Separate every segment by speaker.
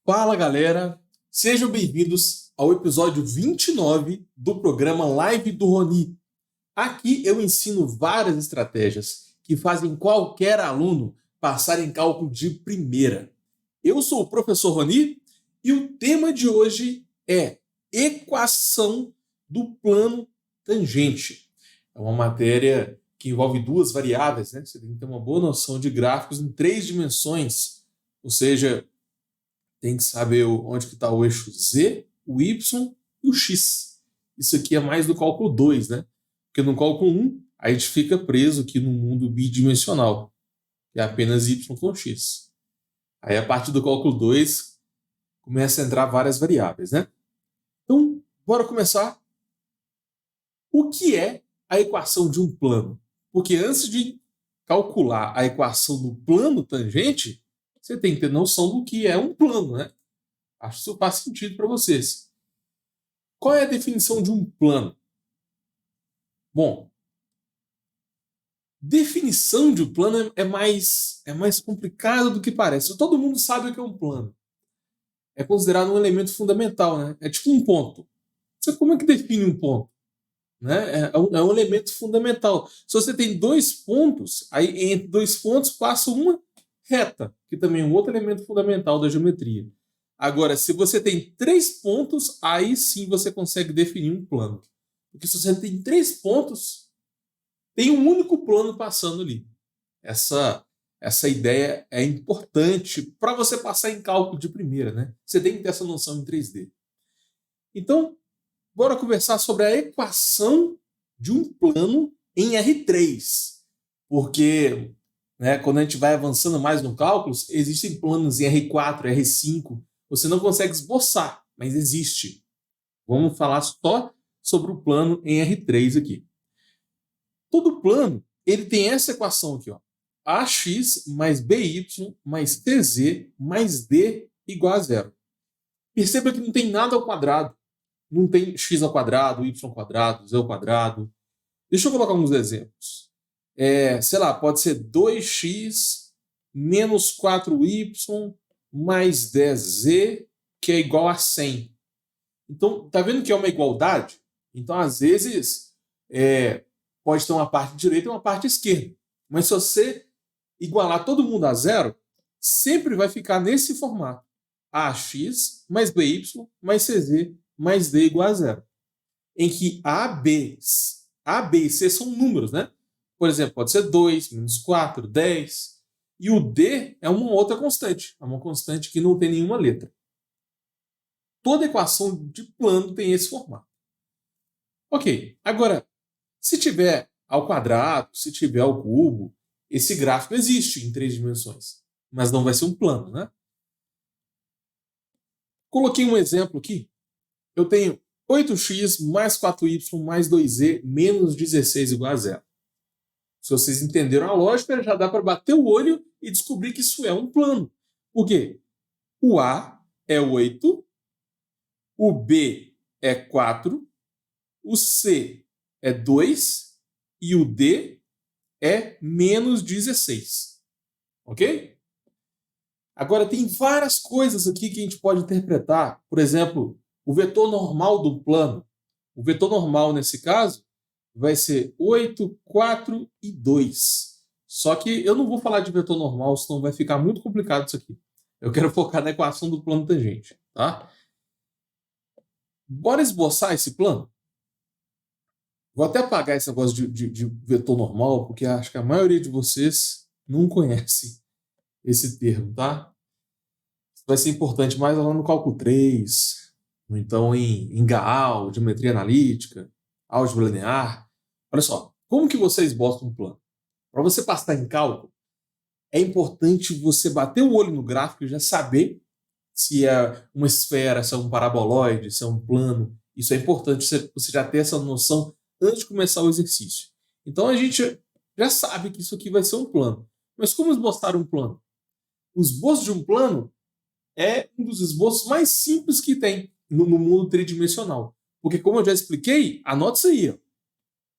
Speaker 1: Fala galera, sejam bem-vindos ao episódio 29 do programa Live do Roni. Aqui eu ensino várias estratégias que fazem qualquer aluno passar em cálculo de primeira. Eu sou o professor Roni e o tema de hoje é equação do plano tangente. É uma matéria que envolve duas variáveis, né? Você tem que ter uma boa noção de gráficos em 3 dimensões, ou seja, tem que saber onde está o eixo Z, o Y e o X. Isso aqui é mais do cálculo 2, né? Porque no cálculo 1, a gente fica preso aqui no mundo bidimensional, que é apenas Y com X. Aí, a partir do cálculo 2, começa a entrar várias variáveis, né? Então, bora começar. O que é a equação de um plano? Porque antes de calcular a equação do plano tangente, você tem que ter noção do que é um plano, né? Acho que isso faz sentido para vocês. Qual é a definição de um plano? Bom, definição de um plano é mais complicado do que parece. Todo mundo sabe o que é um plano. É considerado um elemento fundamental, né? É tipo um ponto. Você, como é que define um ponto? Né? É um elemento fundamental. Se você tem 2 pontos, aí entre 2 pontos passa uma reta, que também é um outro elemento fundamental da geometria. Agora, se você tem 3 pontos, aí sim você consegue definir um plano. Porque se você tem 3 pontos, tem um único plano passando ali. Essa ideia é importante para você passar em cálculo de primeira, né? Você tem que ter essa noção em 3D. Então, bora conversar sobre a equação de um plano em R3. Porque, né, quando a gente vai avançando mais no cálculo, existem planos em R4, R5. Você não consegue esboçar, mas existe. Vamos falar só sobre o plano em R3 aqui. Todo plano ele tem essa equação aqui, ó. AX mais BY mais TZ mais D igual a zero. Perceba que não tem nada ao quadrado. Não tem x ao quadrado, y ao quadrado, z ao quadrado. Deixa eu colocar alguns exemplos. Sei lá, pode ser 2x menos 4y mais 10z, que é igual a 100. Então, tá vendo que é uma igualdade? Então, às vezes, pode ter uma parte direita e uma parte esquerda. Mas se você igualar todo mundo a zero, sempre vai ficar nesse formato. AX mais BY mais CZ mais D igual a zero. Em que A, B e C são números, né? Por exemplo, pode ser 2, menos 4, 10. E o D é uma outra constante. É uma constante que não tem nenhuma letra. Toda equação de plano tem esse formato. Ok, agora, se tiver ao quadrado, se tiver ao cubo, esse gráfico existe em 3 dimensões. Mas não vai ser um plano, né? Coloquei um exemplo aqui. Eu tenho 8x mais 4y mais 2z menos 16 igual a zero. Se vocês entenderam a lógica, já dá para bater o olho e descobrir que isso é um plano. Por quê? O A é 8, o B é 4, o C é 2 e o D é menos 16. Ok? Agora, tem várias coisas aqui que a gente pode interpretar. Por exemplo, o vetor normal do plano. O vetor normal, nesse caso, vai ser 8, 4 e 2. Só que eu não vou falar de vetor normal, senão vai ficar muito complicado isso aqui. Eu quero focar na equação do plano tangente. Tá? Bora esboçar esse plano? Vou até apagar esse negócio de vetor normal, porque acho que a maioria de vocês não conhece esse termo, tá? Vai ser importante mais lá no cálculo 3, ou então em Gaal, geometria analítica, álgebra linear. Olha só, como que você esboça um plano? Para você passar em cálculo, é importante você bater o olho no gráfico e já saber se é uma esfera, se é um paraboloide, se é um plano. Isso é importante você já ter essa noção antes de começar o exercício. Então a gente já sabe que isso aqui vai ser um plano. Mas como esboçar um plano? O esboço de um plano é um dos esboços mais simples que tem no mundo tridimensional. Porque, como eu já expliquei, anota isso aí. Ó.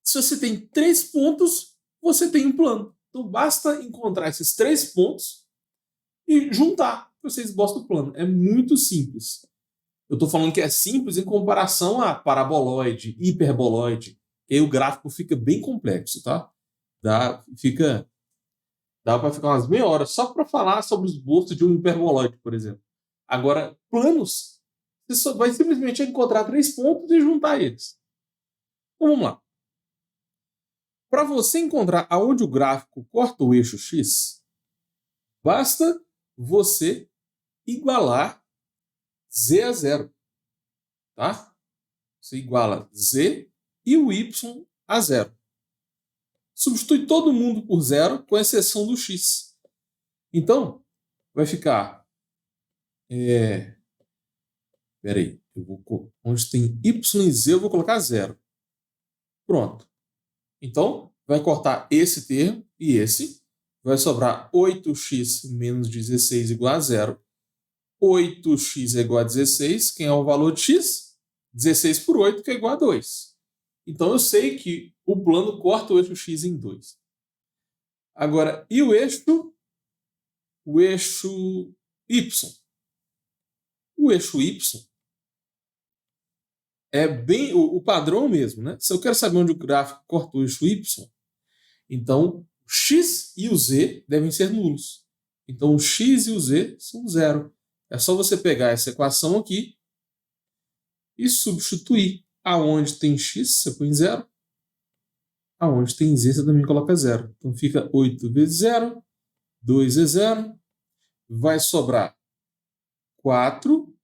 Speaker 1: Se você tem 3 pontos, você tem um plano. Então, basta encontrar esses 3 pontos e juntar. você esboça o plano. É muito simples. Eu estou falando que é simples em comparação a paraboloide, hiperboloide. E aí o gráfico fica bem complexo, tá? Dá para ficar umas meia hora só para falar sobre os esboço de um hiperboloide, por exemplo. Agora, planos, você só vai simplesmente encontrar 3 pontos e juntar eles. Então vamos lá. Para você encontrar aonde o gráfico corta o eixo X, basta você igualar Z a zero. Tá? Você iguala Z e o Y a zero. Substitui todo mundo por zero, com exceção do X. Então, vai ficar... Peraí. Onde tem Y e Z, eu vou colocar zero. Pronto. Então, vai cortar esse termo e esse. Vai sobrar 8x menos 16 igual a zero. 8x é igual a 16. Quem é o valor de x? 16 por 8, que é igual a 2. Então, eu sei que o plano corta o eixo x em 2. Agora, e o eixo? O eixo y. O eixo y é bem o padrão mesmo, né? Se eu quero saber onde o gráfico corta o eixo y, então o x e o z devem ser nulos. Então o x e o z são zero. É só você pegar essa equação aqui e substituir. Aonde tem x, você põe zero. Aonde tem z, você também coloca zero. Então fica 8 vezes 0, 2 é 0. Vai sobrar 4y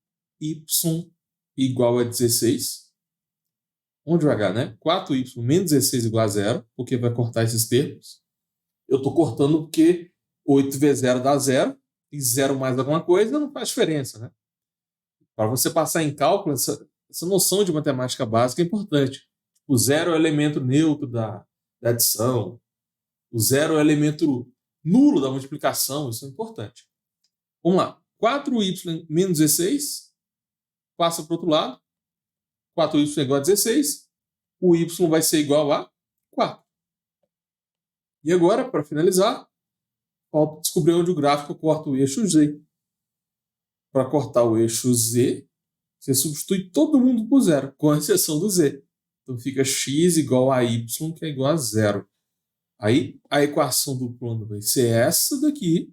Speaker 1: igual a 16. Onde o h, né? 4y menos 16 igual a 0, porque vai cortar esses termos. Eu estou cortando porque 8 vezes 0 dá 0, e 0 mais alguma coisa não faz diferença, né? Para você passar em cálculo, essa noção de matemática básica é importante. O zero é o elemento neutro da adição, o zero é o elemento nulo da multiplicação, isso é importante. Vamos lá. 4y menos 16 passa para o outro lado. 4y é igual a 16. O y vai ser igual a 4. E agora, para finalizar, falta descobrir onde o gráfico corta o eixo z. Para cortar o eixo z, você substitui todo mundo por zero, com exceção do z. Então fica x igual a y, que é igual a zero. Aí a equação do plano vai ser essa daqui.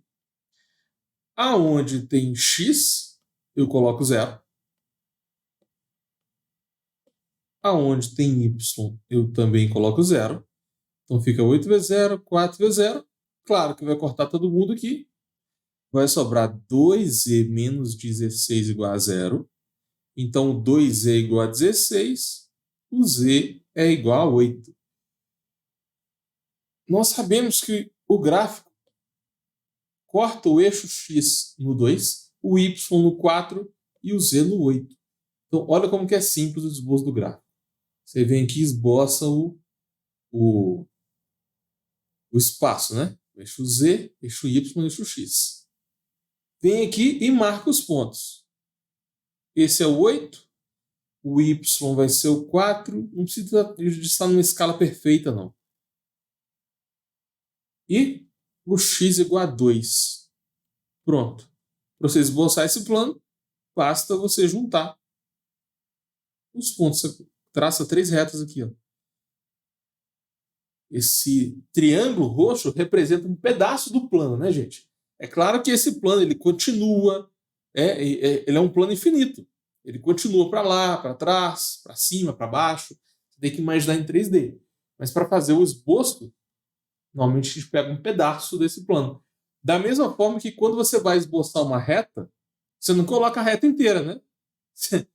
Speaker 1: Aonde tem x, eu coloco zero. Aonde tem y, eu também coloco zero. Então fica 8 vezes 0, 4 vezes 0. Claro que vai cortar todo mundo aqui. Vai sobrar 2z menos 16 igual a zero. Então 2z é igual a 16. O z é igual a 8. Nós sabemos que o gráfico corta o eixo x no 2, o y no 4 e o z no 8. Então olha como que é simples o esboço do gráfico. Você vem aqui e esboça o espaço, né? Eixo Z, eixo Y, eixo X. Vem aqui e marca os pontos. Esse é o 8, o Y vai ser o 4, não precisa de estar numa escala perfeita, não. E o X igual a 2. Pronto. Para você esboçar esse plano, basta você juntar os pontos. Você traça 3 retas aqui, ó. Esse triângulo roxo representa um pedaço do plano, né, gente? É claro que esse plano ele continua, ele é um plano infinito. Ele continua para lá, para trás, para cima, para baixo. Você tem que imaginar em 3D. Mas para fazer o esboço, normalmente a gente pega um pedaço desse plano. Da mesma forma que quando você vai esboçar uma reta, você não coloca a reta inteira, né? Se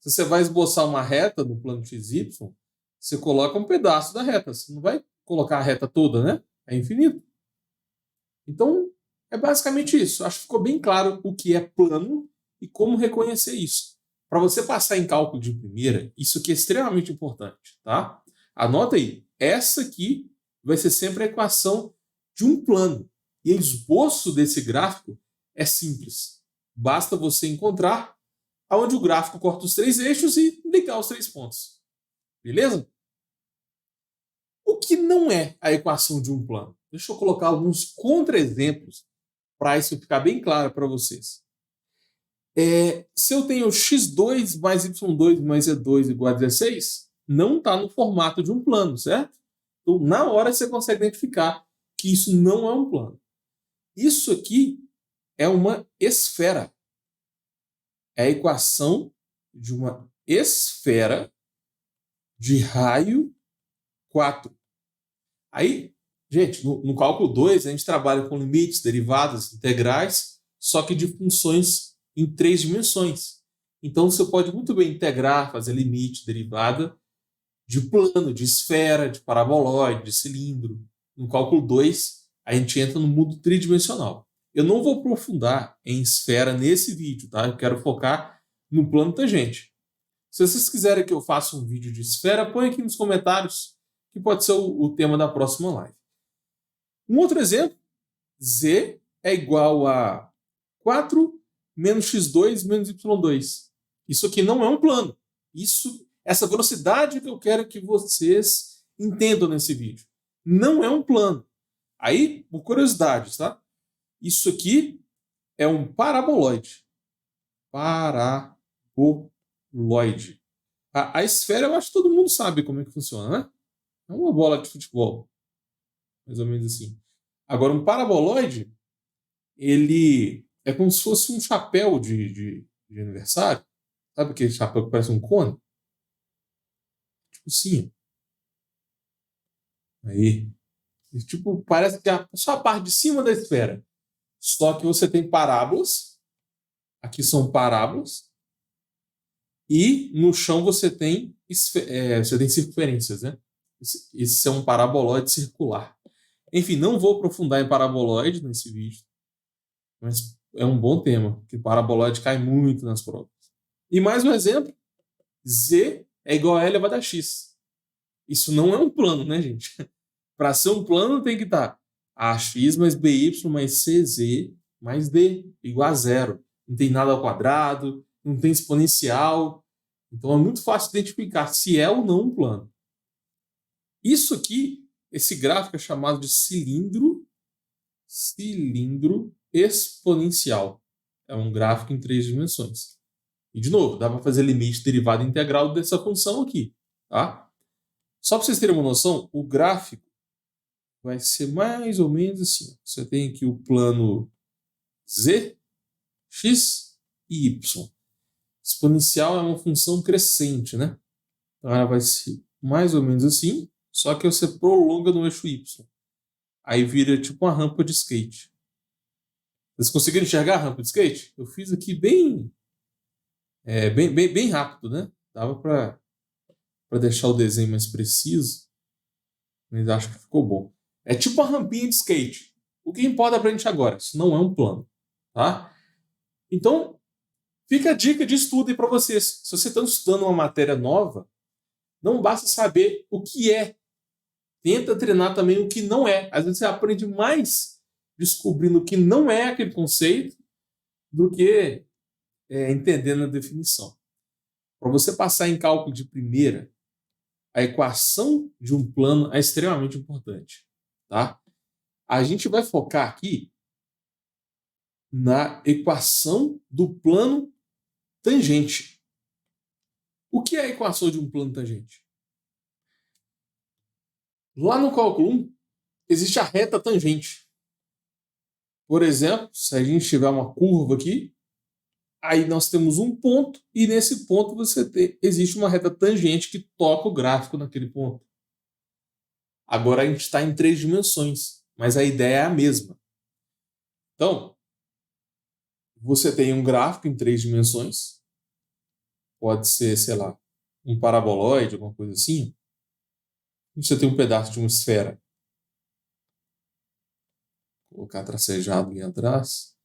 Speaker 1: você vai esboçar uma reta no plano XY, você coloca um pedaço da reta. Você não vai colocar a reta toda, né? É infinito. Então, é basicamente isso. Acho que ficou bem claro o que é plano e como reconhecer isso. Para você passar em cálculo de primeira, isso aqui é extremamente importante, tá? Anota aí. Essa aqui vai ser sempre a equação de um plano. E o esboço desse gráfico é simples. Basta você encontrar aonde o gráfico corta os 3 eixos e ligar os 3 pontos. Beleza? O que não é a equação de um plano? Deixa eu colocar alguns contra-exemplos para isso ficar bem claro para vocês. Se eu tenho x2 mais y2 mais z2 igual a 16, não está no formato de um plano, certo? Então, na hora você consegue identificar que isso não é um plano. Isso aqui é uma esfera. É a equação de uma esfera de raio 4. Aí, gente, no cálculo 2, a gente trabalha com limites, derivadas, integrais, só que de funções em 3 dimensões. Então, você pode muito bem integrar, fazer limite, derivada de plano, de esfera, de paraboloide, de cilindro. No cálculo 2, a gente entra no mundo tridimensional. Eu não vou aprofundar em esfera nesse vídeo, tá? Eu quero focar no plano tangente. Se vocês quiserem que eu faça um vídeo de esfera, põe aqui nos comentários, que pode ser o tema da próxima live. Um outro exemplo, z é igual a 4 menos x2 menos y2. Isso aqui não é um plano. Essa velocidade que eu quero que vocês entendam nesse vídeo. Não é um plano. Aí, por curiosidade, tá? Isso aqui é um paraboloide. Paraboloide. A esfera, eu acho que todo mundo sabe como é que funciona, né? É uma bola de futebol. Mais ou menos assim. Agora, um paraboloide, ele é como se fosse um chapéu de aniversário. Sabe aquele chapéu que parece um cone? Tipo assim. Aí. Tipo, parece que é só a parte de cima da esfera. Só que você tem parábolas. Aqui são parábolas. E no chão você tem circunferências, né? Esse é um paraboloide circular. Enfim, não vou aprofundar em paraboloide nesse vídeo, mas é um bom tema, porque paraboloide cai muito nas provas. E mais um exemplo, z é igual a L elevado a x. Isso não é um plano, né, gente? Para ser um plano tem que estar ax mais by mais cz mais d igual a zero. Não tem nada ao quadrado, não tem exponencial. Então é muito fácil identificar se é ou não um plano. Isso aqui, esse gráfico é chamado de cilindro exponencial. É um gráfico em 3 dimensões. E, de novo, dá para fazer limite, derivada integral dessa função aqui. Tá? Só para vocês terem uma noção, o gráfico vai ser mais ou menos assim. Você tem aqui o plano z, x e y. Exponencial é uma função crescente, né? Então ela vai ser mais ou menos assim, só que você prolonga no eixo y. Aí vira tipo uma rampa de skate. Vocês conseguiram enxergar a rampa de skate? Eu fiz aqui bem rápido, né? Dava para deixar o desenho mais preciso, mas acho que ficou bom. É tipo uma rampinha de skate. O que importa pra gente agora? Isso não é um plano, tá? Então, fica a dica de estudo aí para vocês. Se você está estudando uma matéria nova, não basta saber o que é. Tenta treinar também o que não é. Às vezes você aprende mais descobrindo o que não é aquele conceito do que entendendo a definição. Para você passar em cálculo de primeira, a equação de um plano é extremamente importante. Tá? A gente vai focar aqui na equação do plano tangente. O que é a equação de um plano tangente? Lá no cálculo 1, existe a reta tangente. Por exemplo, se a gente tiver uma curva aqui, aí nós temos um ponto, e nesse ponto existe uma reta tangente que toca o gráfico naquele ponto. Agora a gente está em 3 dimensões, mas a ideia é a mesma. Então, você tem um gráfico em 3 dimensões, pode ser, sei lá, um paraboloide, alguma coisa assim. Você tem um pedaço de uma esfera. Vou colocar tracejado ali atrás.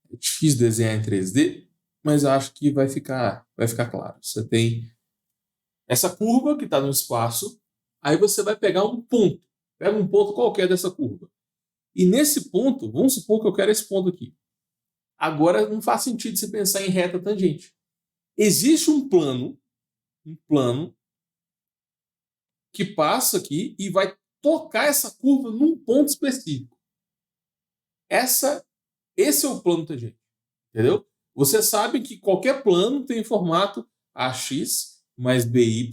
Speaker 1: É difícil desenhar em 3D, mas acho que vai ficar claro. Você tem essa curva que está no espaço, aí você vai pegar um ponto. Pega um ponto qualquer dessa curva. E nesse ponto, vamos supor que eu quero esse ponto aqui. Agora não faz sentido você pensar em reta tangente. Existe um plano que passa aqui e vai tocar essa curva num ponto específico. Esse é o plano tangente. Entendeu? Você sabe que qualquer plano tem formato AX mais BY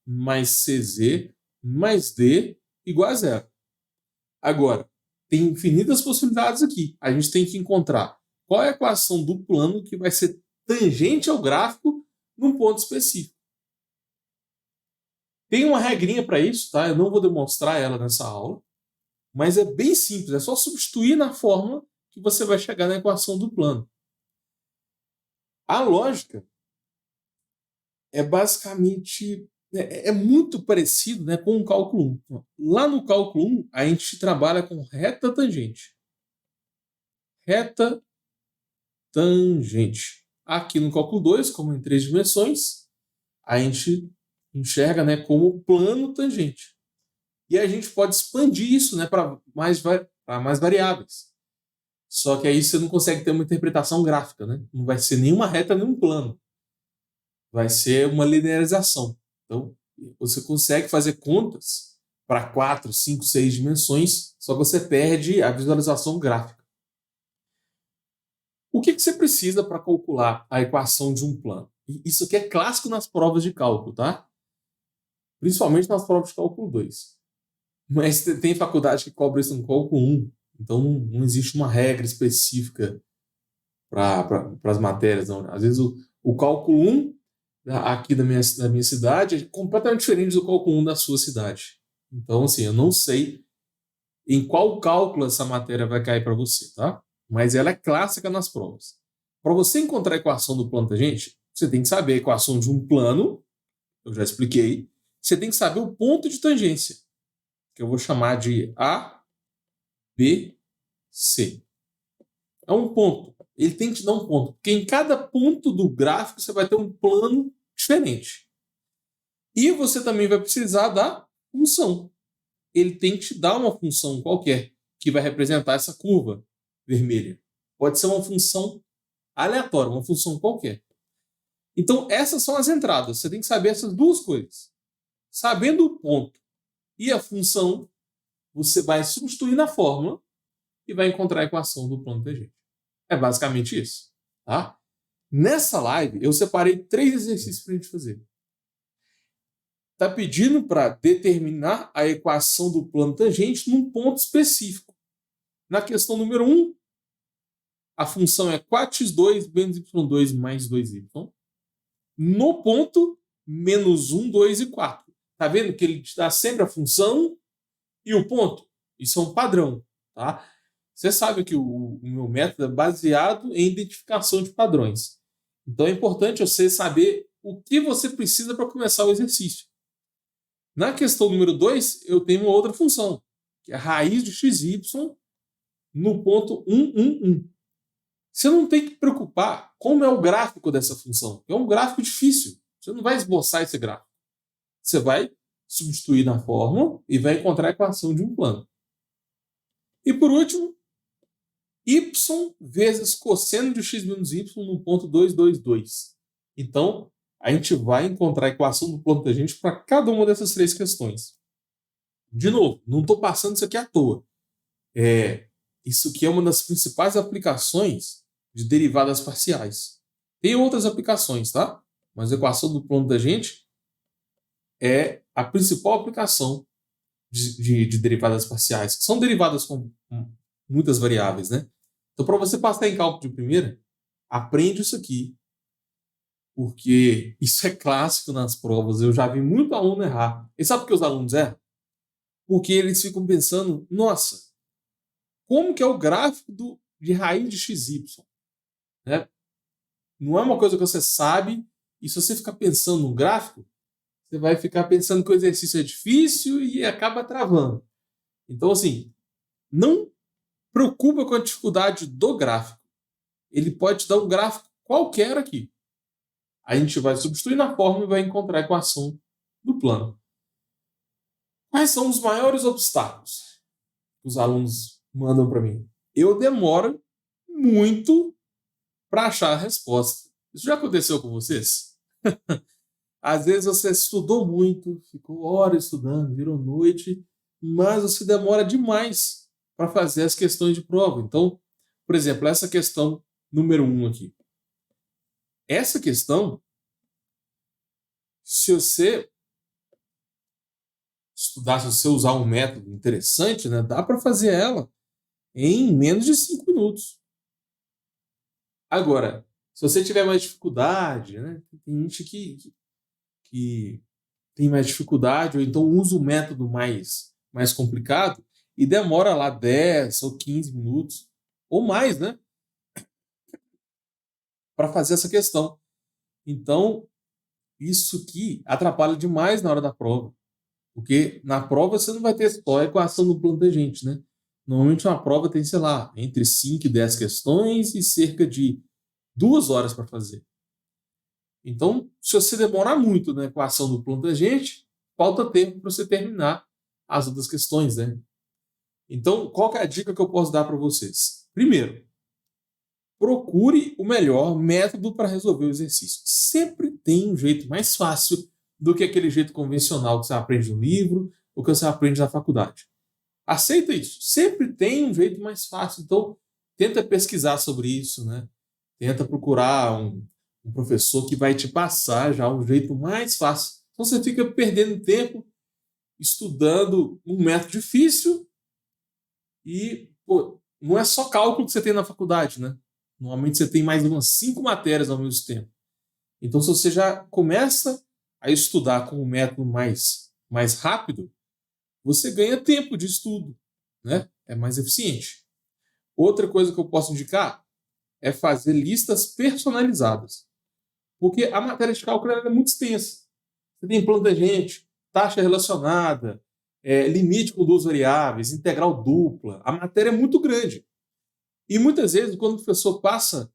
Speaker 1: mais CZ mais D igual a zero. Agora, tem infinitas possibilidades aqui. A gente tem que encontrar qual é a equação do plano que vai ser tangente ao gráfico num ponto específico. Tem uma regrinha para isso, tá? Eu não vou demonstrar ela nessa aula, mas é bem simples. É só substituir na fórmula que você vai chegar na equação do plano. A lógica é basicamente é muito parecido, né, com o cálculo 1. Lá no cálculo 1, a gente trabalha com reta tangente. Reta tangente. Aqui no cálculo 2, como em 3 dimensões, a gente enxerga, né, como plano tangente. E a gente pode expandir isso, né, para mais variáveis. Só que aí você não consegue ter uma interpretação gráfica, né? Não vai ser nenhuma reta, nenhum plano. Vai ser uma linearização. Então, você consegue fazer contas para 4, 5, 6 dimensões, só que você perde a visualização gráfica. O que você precisa para calcular a equação de um plano? Isso aqui é clássico nas provas de cálculo, tá? Principalmente nas provas de cálculo 2. Mas tem faculdade que cobra isso no cálculo 1. Então, não existe uma regra específica para as matérias. Não. Às vezes, o cálculo 1 aqui da minha cidade é completamente diferente do cálculo 1 da sua cidade. Então, assim, eu não sei em qual cálculo essa matéria vai cair para você, tá? Mas ela é clássica nas provas. Para você encontrar a equação do plano tangente, você tem que saber a equação de um plano, eu já expliquei. Você tem que saber o ponto de tangência, que eu vou chamar de A, B, C. É um ponto. Ele tem que te dar um ponto, porque em cada ponto do gráfico você vai ter um plano diferente. E você também vai precisar da função. Ele tem que te dar uma função qualquer que vai representar essa curva vermelha. Pode ser uma função aleatória, uma função qualquer. Então, essas são as entradas. Você tem que saber essas duas coisas. Sabendo o ponto e a função, você vai substituir na fórmula e vai encontrar a equação do plano tangente. É basicamente isso. Tá? Nessa live, eu separei 3 exercícios para a gente fazer. Está pedindo para determinar a equação do plano tangente num ponto específico. Na questão número 1, a função é 4x2 menos y2 mais 2y. No ponto, menos 1, 2 e 4. Está vendo que ele te dá sempre a função e o ponto? Isso é um padrão. Tá? Você sabe que o meu método é baseado em identificação de padrões. Então é importante você saber o que você precisa para começar o exercício. Na questão número 2, eu tenho uma outra função, que é a raiz de xy no ponto 1, 1, 1. Você não tem que preocupar como é o gráfico dessa função. É um gráfico difícil. Você não vai esboçar esse gráfico. Você vai substituir na fórmula e vai encontrar a equação de um plano. E por último, y vezes cosseno de x menos y no ponto 2, 2, 2. Então, a gente vai encontrar a equação do plano tangente para cada uma dessas 3 questões. De novo, não estou passando isso aqui à toa. Isso aqui é uma das principais aplicações de derivadas parciais. Tem outras aplicações, tá? Mas a equação do plano tangente é a principal aplicação de derivadas parciais, que são derivadas com muitas variáveis, né? Então, para você passar em cálculo de primeira, aprende isso aqui, porque isso é clássico nas provas. Eu já vi muito aluno errar. E sabe por que os alunos erram? Porque eles ficam pensando, nossa, como que é o gráfico de raiz de xy? Né? Não é uma coisa que você sabe, e se você ficar pensando no gráfico, você vai ficar pensando que o exercício é difícil e acaba travando. Então, assim, não preocupa com a dificuldade do gráfico. Ele pode te dar um gráfico qualquer aqui. A gente vai substituir na fórmula e vai encontrar a equação do plano. Quais são os maiores obstáculos que os alunos mandam para mim? Eu demoro muito para achar a resposta. Isso já aconteceu com vocês? Às vezes você estudou muito, ficou horas estudando, virou noite, mas você demora demais para fazer as questões de prova. Então, por exemplo, essa questão número 1 aqui. essa questão, se você estudar, se você usar um método interessante, né, dá para fazer ela em menos de 5 minutos. Agora, se você tiver mais dificuldade, né, tem gente que tem mais dificuldade, ou então usa o método mais complicado e demora lá 10 ou 15 minutos, ou mais, né, para fazer essa questão. Então, isso aqui atrapalha demais na hora da prova. Porque na prova você não vai ter só a equação do plano tangente, né? Normalmente uma prova tem, sei lá, entre 5 e 10 questões e cerca de 2 horas para fazer. Então, se você demorar muito na equação do plano tangente, falta tempo para você terminar as outras questões, né? Então, qual que é a dica que eu posso dar para vocês? Primeiro, procure o melhor método para resolver o exercício. Sempre tem um jeito mais fácil do que aquele jeito convencional que você aprende no livro ou que você aprende na faculdade. Aceita isso. Sempre tem um jeito mais fácil. Então, tenta pesquisar sobre isso, né? Tenta procurar um professor que vai te passar já um jeito mais fácil. Então, você fica perdendo tempo estudando um método difícil e, pô, não é só cálculo que você tem na faculdade, né? Normalmente você tem mais umas 5 matérias ao mesmo tempo. Então, se você já começa a estudar com um método mais rápido, você ganha tempo de estudo, né? É mais eficiente. Outra coisa que eu posso indicar é fazer listas personalizadas. Porque a matéria de cálculo é muito extensa. Você tem plano tangente, taxa relacionada, limite com duas variáveis, integral dupla. A matéria é muito grande. E muitas vezes, quando o professor passa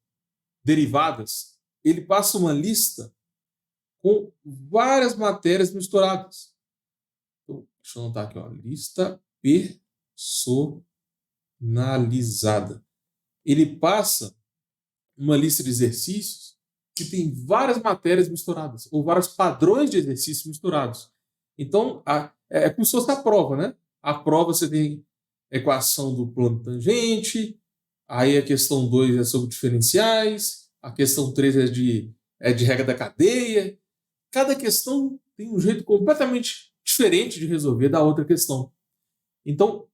Speaker 1: derivadas, ele passa uma lista com várias matérias misturadas. Então, deixa eu anotar aqui, ó, lista personalizada. Ele passa uma lista de exercícios que tem várias matérias misturadas, ou vários padrões de exercícios misturados. Então, é como se fosse a prova, né? A prova você tem a equação do plano tangente, aí a questão 2 é sobre diferenciais, a questão 3 é de regra da cadeia. Cada questão tem um jeito completamente diferente de resolver da outra questão. Então,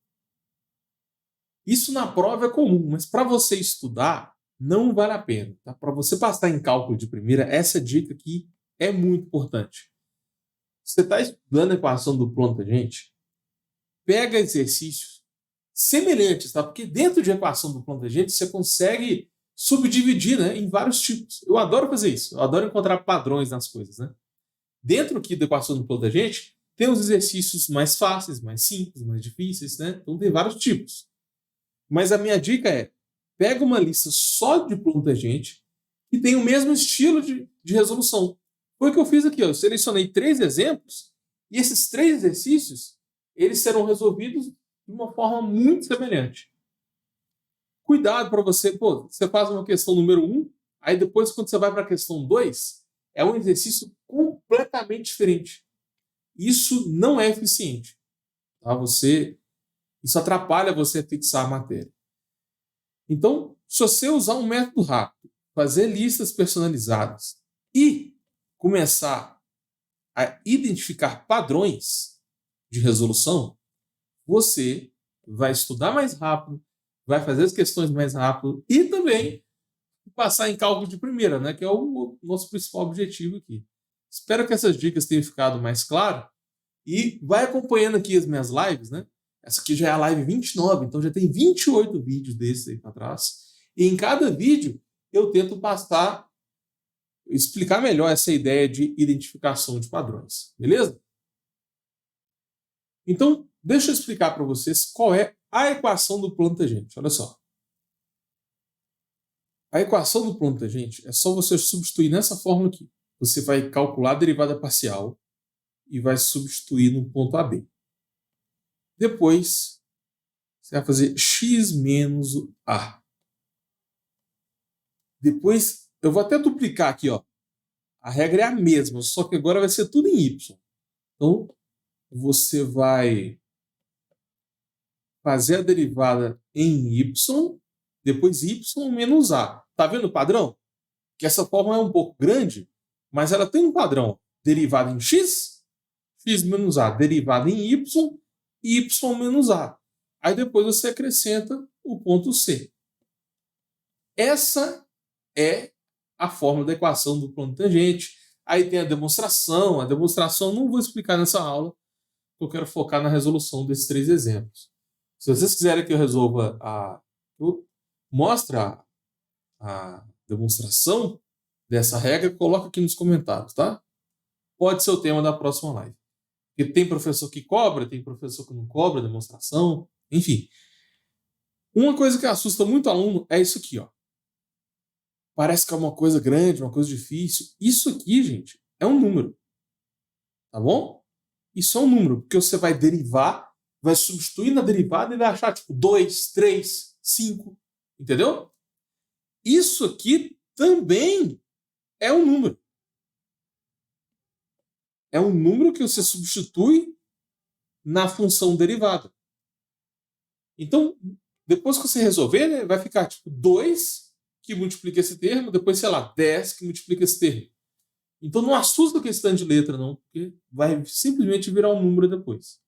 Speaker 1: isso na prova é comum, mas para você estudar, não vale a pena. Tá? Para você passar em cálculo de primeira, essa dica aqui é muito importante. Você está estudando a equação do plano tangente, pega exercícios semelhantes, tá? Porque dentro de equação do plano tangente você consegue subdividir, né, em vários tipos. Eu adoro fazer isso, eu adoro encontrar padrões nas coisas, né? Dentro aqui da equação do plano tangente, tem os exercícios mais fáceis, mais simples, mais difíceis, né? Então tem vários tipos. Mas a minha dica é, pega uma lista só de plano tangente que tem o mesmo estilo de resolução. Foi o que eu fiz aqui, ó. Eu selecionei 3 exemplos e esses 3 exercícios eles serão resolvidos de uma forma muito semelhante. Cuidado para você, você faz uma questão número 1, aí depois quando você vai para a questão 2, é um exercício completamente diferente. Isso não é eficiente. Tá? Isso atrapalha você a fixar a matéria. Então, se você usar um método rápido, fazer listas personalizadas e começar a identificar padrões de resolução, você vai estudar mais rápido, vai fazer as questões mais rápido e também passar em cálculo de primeira, né, que é o nosso principal objetivo aqui. Espero que essas dicas tenham ficado mais claras e vai acompanhando aqui as minhas lives, né? Essa aqui já é a live 29, então já tem 28 vídeos desses aí para trás. E em cada vídeo eu tento explicar melhor essa ideia de identificação de padrões, beleza? Então, deixa eu explicar para vocês qual é a equação do plano tangente. Olha só. A equação do plano tangente é só você substituir nessa fórmula aqui. Você vai calcular a derivada parcial e vai substituir no ponto AB. Depois, você vai fazer x menos o A. Depois, eu vou até duplicar aqui, ó. A regra é a mesma, só que agora vai ser tudo em Y. Então, você vai fazer a derivada em Y, depois Y menos A. Tá vendo o padrão? que essa fórmula é um pouco grande, mas ela tem um padrão. Derivada em x, x menos a. Derivada em y, y menos a. Aí depois você acrescenta o ponto C. Essa é a fórmula da equação do plano tangente. Aí tem a demonstração. A demonstração eu não vou explicar nessa aula, eu quero focar na resolução desses 3 exemplos. Se vocês quiserem que eu resolva eu mostre a demonstração dessa regra, coloca aqui nos comentários, tá? Pode ser o tema da próxima live. Porque tem professor que cobra, tem professor que não cobra demonstração, enfim. Uma coisa que assusta muito aluno é isso aqui, ó. Parece que é uma coisa grande, uma coisa difícil. Isso aqui, gente, é um número. Tá bom? Isso é um número, porque você vai derivar, vai substituir na derivada e vai achar tipo 2, 3, 5. Entendeu? Isso aqui também é um número. É um número que você substitui na função derivada. Então, depois que você resolver, né, vai ficar tipo 2 que multiplica esse termo, depois, sei lá, 10 que multiplica esse termo. Então não assusta com esse tanto de letra, não, porque vai simplesmente virar um número depois.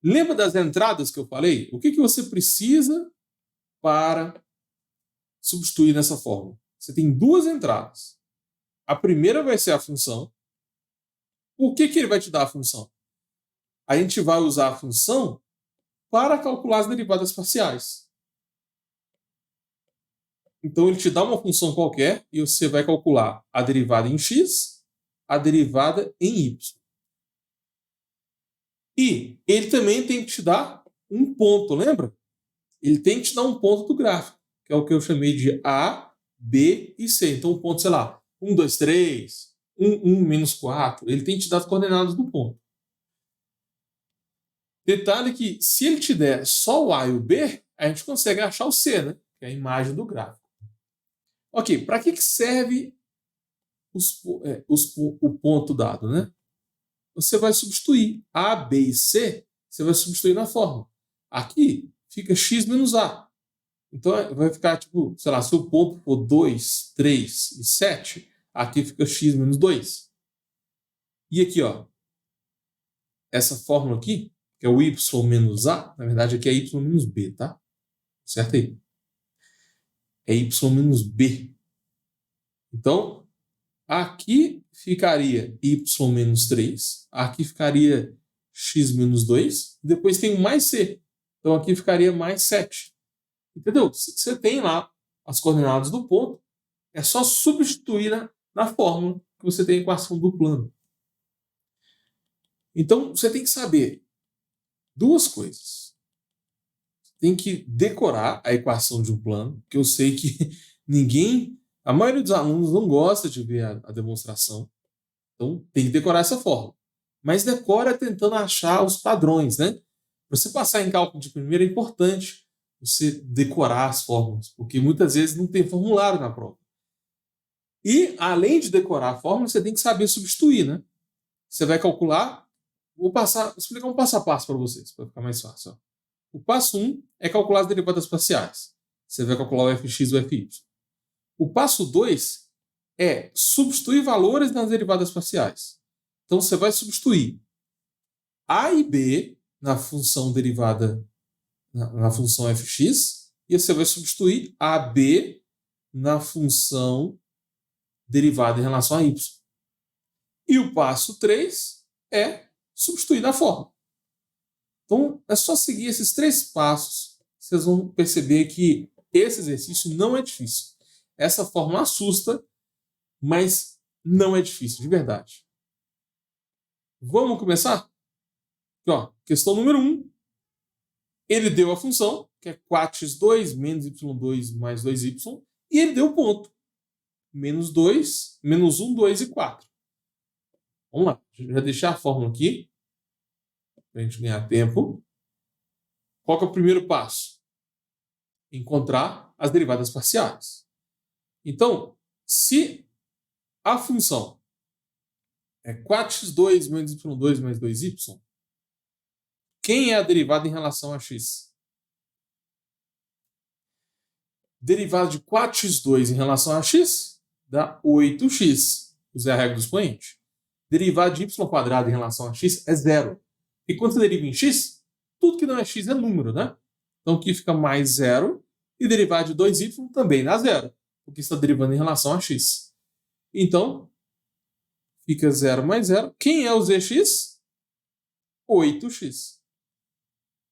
Speaker 1: Lembra das entradas que eu falei? O que você precisa para substituir nessa fórmula? Você tem 2 entradas. A primeira vai ser a função. Por que ele vai te dar a função? A gente vai usar a função para calcular as derivadas parciais. Então ele te dá uma função qualquer e você vai calcular a derivada em x, a derivada em y. E ele também tem que te dar um ponto, lembra? Ele tem que te dar um ponto do gráfico, que é o que eu chamei de A, B e C. Então o ponto, sei lá, 1, 2, 3, 1, 1, menos 4. Ele tem que te dar as coordenadas do ponto. Detalhe que se ele te der só o A e o B, a gente consegue achar o C, né? Que é a imagem do gráfico. Ok, para que serve o ponto dado, né? Você vai substituir A, B e C, você vai substituir na fórmula. Aqui fica x menos A. Então vai ficar tipo, sei lá, se o ponto for 2, 3 e 7, aqui fica x menos 2. E aqui, ó, essa fórmula aqui, que é o y menos A, na verdade aqui é y menos B, tá? Certo aí? É y menos B. Então, aqui ficaria y menos 3, aqui ficaria x menos 2, e depois tem um mais c. Então aqui ficaria mais 7. Entendeu? Você tem lá as coordenadas do ponto, é só substituir na fórmula que você tem a equação do plano. Então você tem que saber 2 coisas. Tem que decorar a equação de um plano, que eu sei que a maioria dos alunos não gosta de ver a demonstração. Então, tem que decorar essa fórmula. Mas decora tentando achar os padrões, né? Para você passar em cálculo de primeira é importante você decorar as fórmulas, porque muitas vezes não tem formulário na prova. E, além de decorar a fórmula, você tem que saber substituir, né? Você vai calcular, vou explicar um passo a passo para vocês, para ficar mais fácil. Ó. O passo 1 é calcular as derivadas parciais. Você vai calcular o fx e o fy. O passo 2 é substituir valores nas derivadas parciais. Então você vai substituir a e b na função derivada na função fx e você vai substituir a b na função derivada em relação a y. E o passo 3 é substituir na fórmula. Então é só seguir esses 3 passos, vocês vão perceber que esse exercício não é difícil. Essa fórmula assusta, mas não é difícil, de verdade. Vamos começar? Aqui, ó, questão número 1. Ele deu a função, que é 4x2 menos y2 mais 2y, e ele deu o ponto. Menos 2, menos 1, 2 e 4. Vamos lá, já deixar a fórmula aqui, para a gente ganhar tempo. Qual que é o primeiro passo? Encontrar as derivadas parciais. Então, se a função é 4x2 menos y2 mais 2y, quem é a derivada em relação a x? Derivada de 4x2 em relação a x dá 8x. Usei a regra do expoente. Derivada de y² em relação a x é zero. E quando você deriva em x, tudo que não é x é número, né? Então aqui fica mais zero. E derivada de 2y também dá zero, porque está derivando em relação a x. Então, fica 0 mais 0. Quem é o zx? 8x.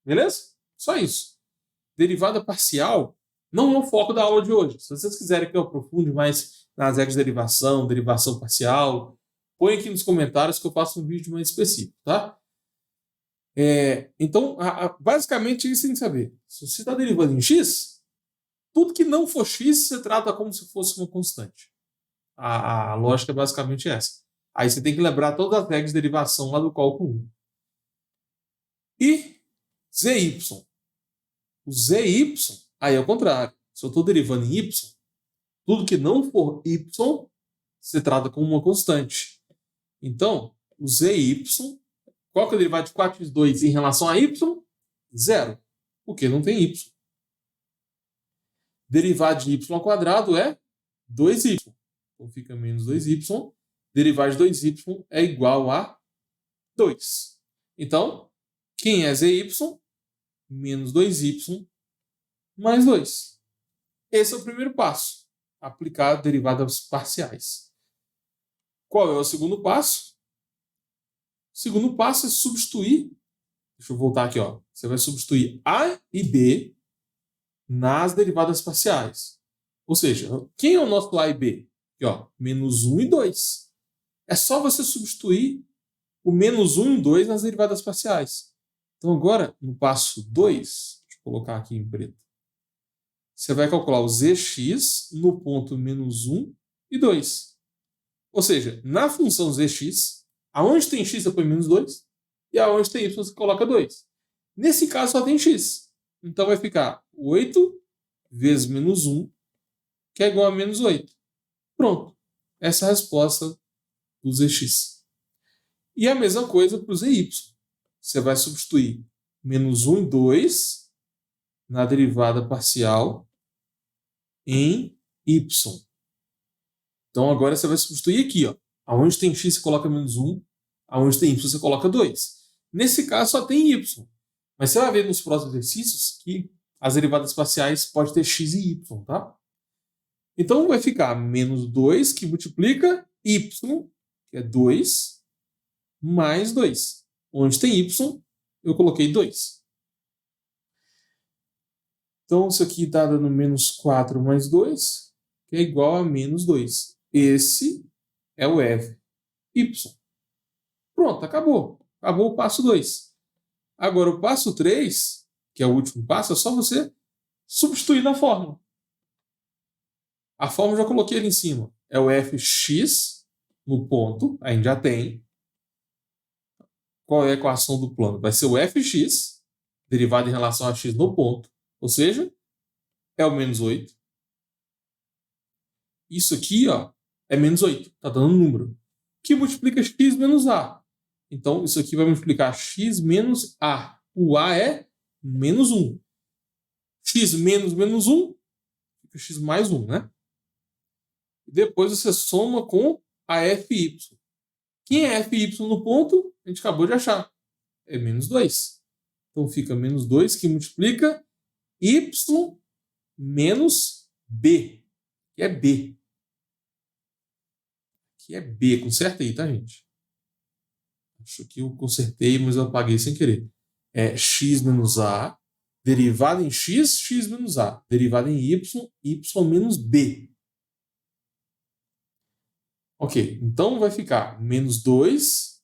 Speaker 1: Beleza? Só isso. Derivada parcial não é o foco da aula de hoje. Se vocês quiserem que eu aprofunde mais nas regras de derivação, derivação parcial, põe aqui nos comentários que eu faço um vídeo mais específico, tá? Então, basicamente, isso tem que saber. Se você está derivando em x, tudo que não for x, você trata como se fosse uma constante. A lógica é basicamente essa. Aí você tem que lembrar todas as regras de derivação lá do cálculo 1. E zy. O zy, aí é o contrário. Se eu estou derivando em y, tudo que não for y, se trata como uma constante. Então, o zy, qual que é o derivado de 4x2 em relação a y? Zero, porque não tem y. Derivado de y² é 2y. Então fica menos 2y. Derivado de 2y é igual a 2. Então, quem é zy? Menos 2y mais 2. Esse é o primeiro passo. Aplicar derivadas parciais. Qual é o segundo passo? O segundo passo é substituir. Deixa eu voltar aqui, ó. Você vai substituir A e B nas derivadas parciais. Ou seja, quem é o nosso A e B? Aqui, ó, menos 1 e 2. É só você substituir o menos 1 e 2 nas derivadas parciais. Então agora, no passo 2, deixa eu colocar aqui em preto, você vai calcular o zx no ponto menos 1 e 2. Ou seja, na função zx, aonde tem x você põe menos 2, e aonde tem y você coloca 2. Nesse caso só tem x. Então vai ficar 8 vezes menos 1, que é igual a menos 8. Pronto. Essa é a resposta do zx. E a mesma coisa para o zy. Você vai substituir menos 1 e 2 na derivada parcial em y. Então agora você vai substituir aqui, ó. Aonde tem x você coloca menos 1, aonde tem y você coloca 2. Nesse caso só tem y. Mas você vai ver nos próximos exercícios que as derivadas parciais podem ter x e y, tá? Então vai ficar menos 2 que multiplica y, que é 2, mais 2. Onde tem y, eu coloquei 2. Então isso aqui está dando menos 4 mais 2, que é igual a menos 2. Esse é o f. Y. Pronto, acabou. Acabou o passo 2. Agora o passo 3, que é o último passo, é só você substituir na fórmula. A fórmula eu já coloquei ali em cima. É o fx no ponto, a gente já tem. Qual é a equação do plano? Vai ser o fx, derivado em relação a x no ponto, ou seja, é o menos 8. Isso aqui, ó, é menos 8, está dando um número, que multiplica x menos a. Então, isso aqui vai multiplicar x menos a. O a é menos 1. X menos menos 1, fica x mais 1, né? E depois você soma com a fy. Quem é fy no ponto? A gente acabou de achar. É menos 2. Então fica menos 2 que multiplica y menos b, que é b. Aqui é b, conserta aí, tá, gente? Acho que eu consertei, mas eu apaguei sem querer. É x menos a, derivada em x, x menos a. Derivada em y, y menos b. Ok, então vai ficar menos 2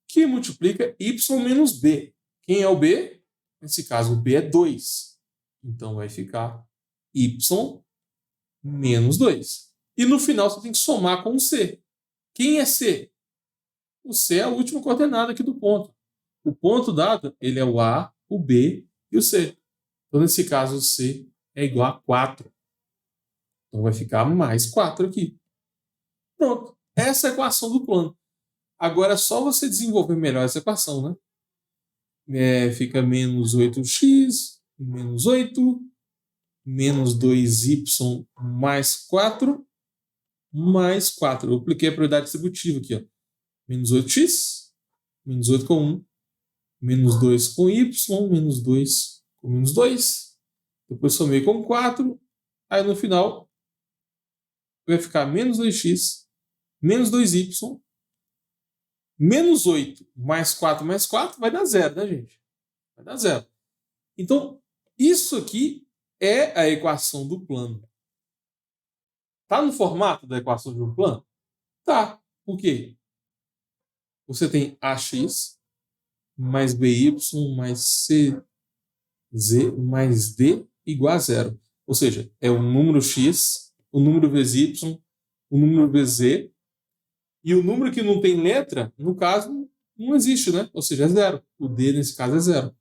Speaker 1: que multiplica y menos b. Quem é o b? Nesse caso, o b é 2. Então vai ficar y menos 2. E no final você tem que somar com o c. Quem é c? O c é a última coordenada aqui do ponto. O ponto dado, ele é o a, o b e o c. Então nesse caso o c é igual a 4. Então vai ficar mais 4 aqui. Pronto. Essa é a equação do plano. Agora é só você desenvolver melhor essa equação, né? Fica menos 8x, menos 8, menos 2y mais 4, mais 4. Eu apliquei a probabilidade distributiva aqui, ó. Menos 8x, menos 8 com 1, menos 2 com y, menos 2 com menos 2. Depois somei com 4. Aí no final vai ficar menos 2x, menos 2y, menos 8 mais 4 vai dar 0, né, gente? Vai dar 0. Então, isso aqui é a equação do plano. Tá no formato da equação de um plano? Tá. Por quê? Você tem ax mais by mais cz mais d igual a 0. Ou seja, é o número x, o número vezes y, o número vezes z, e o número que não tem letra, no caso, não existe, né? Ou seja, é 0. O d, nesse caso, é 0.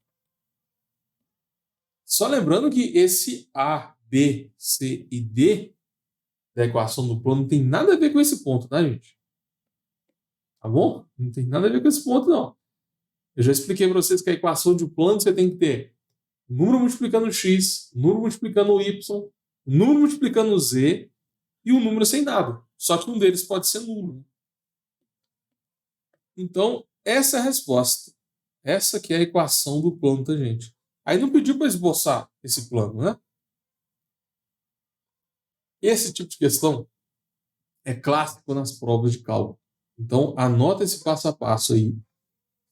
Speaker 1: Só lembrando que esse a, b, c e d da equação do plano não tem nada a ver com esse ponto, tá, gente? Tá bom? Não tem nada a ver com esse ponto, não. Eu já expliquei para vocês que a equação de um plano você tem que ter o número multiplicando x, o número multiplicando y, o número multiplicando z e o número sem nada. Só que um deles pode ser nulo. Então, essa é a resposta. Essa que é a equação do plano, tá, gente? Aí não pediu para esboçar esse plano, né? Esse tipo de questão é clássico nas provas de cálculo. Então, anota esse passo a passo aí.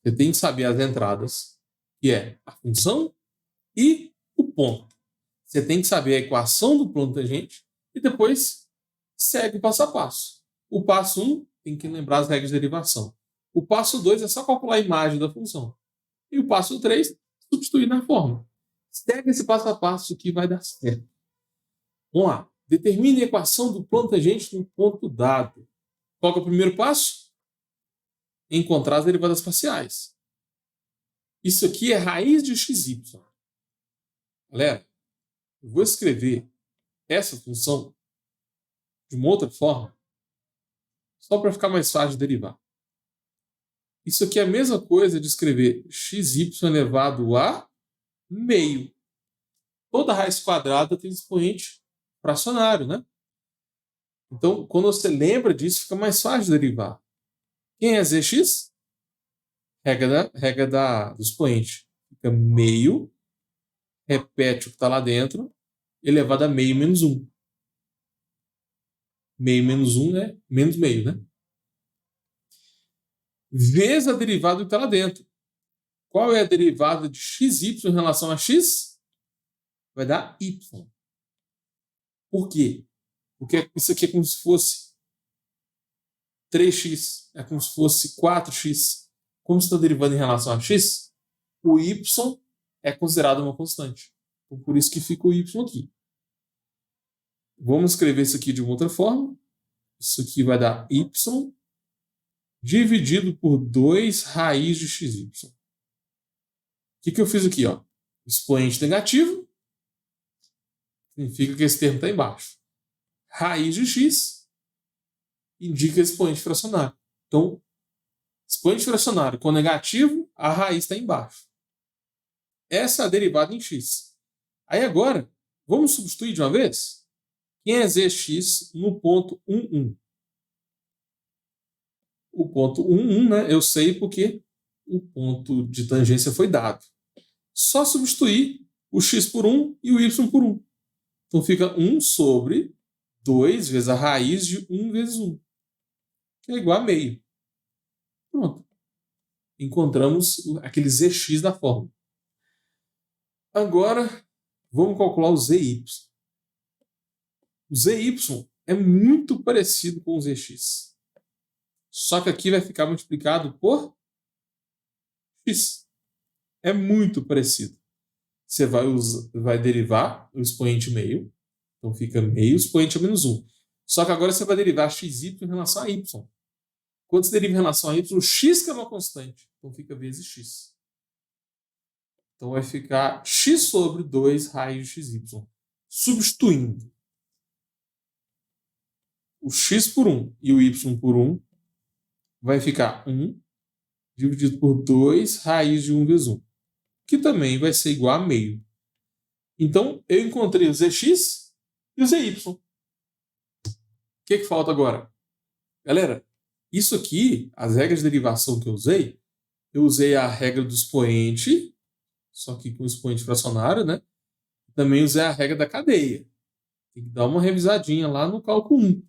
Speaker 1: Você tem que saber as entradas, que é a função e o ponto. Você tem que saber a equação do plano tangente e depois segue o passo a passo. O passo 1 tem que lembrar as regras de derivação. O passo 2 é só calcular a imagem da função. E o passo 3, substituir na fórmula. Segue esse passo a passo que vai dar certo. Vamos lá. Determine a equação do plano tangente no ponto dado. Qual é o primeiro passo? Encontrar as derivadas parciais. Isso aqui é raiz de xy. Galera, eu vou escrever essa função de uma outra forma, só para ficar mais fácil de derivar. Isso aqui é a mesma coisa de escrever xy elevado a meio. Toda raiz quadrada tem expoente fracionário, né? Então, quando você lembra disso, fica mais fácil de derivar. Quem é zx? Regra do expoente. Fica meio, repete o que está lá dentro, elevado a meio menos 1. Meio menos 1 é menos meio, né? Vezes a derivada do que está lá dentro. Qual é a derivada de xy em relação a x? Vai dar y. Por quê? Porque isso aqui é como se fosse 3x, é como se fosse 4x. Como está derivando em relação a x, o y é considerado uma constante. Então, por isso que fica o y aqui. Vamos escrever isso aqui de uma outra forma. Isso aqui vai dar y dividido por 2 raiz de xy. O que eu fiz aqui? Ó? Expoente negativo significa que esse termo está embaixo. Raiz de x indica expoente fracionário. Então, expoente fracionário com negativo, a raiz está embaixo. Essa é a derivada em x. Aí agora, vamos substituir de uma vez? Quem é zx no ponto 1, 1? O ponto 1, 1, né? Eu sei porque o ponto de tangência foi dado. Só substituir o x por 1 e o y por 1. Então fica 1 sobre 2 vezes a raiz de 1 vezes 1, que é igual a meio. Pronto. Encontramos aquele zx da fórmula. Agora, vamos calcular o zy. O zy é muito parecido com o zx. Só que aqui vai ficar multiplicado por x. É muito parecido. Você vai derivar o expoente meio. Então fica meio, expoente é menos 1. Só que agora você vai derivar xy em relação a y. Quando você deriva em relação a y, o x que é uma constante. Então fica vezes x. Então vai ficar x sobre 2 raiz de xy. Substituindo o x por 1 e o y por 1, vai ficar 1 dividido por 2 raiz de 1 vezes 1, que também vai ser igual a meio. Então, eu encontrei o zx e o zy. O que falta agora? Galera, isso aqui, as regras de derivação que eu usei a regra do expoente, só que com expoente fracionário, né? Também usei a regra da cadeia. Tem que dar uma revisadinha lá no cálculo 1.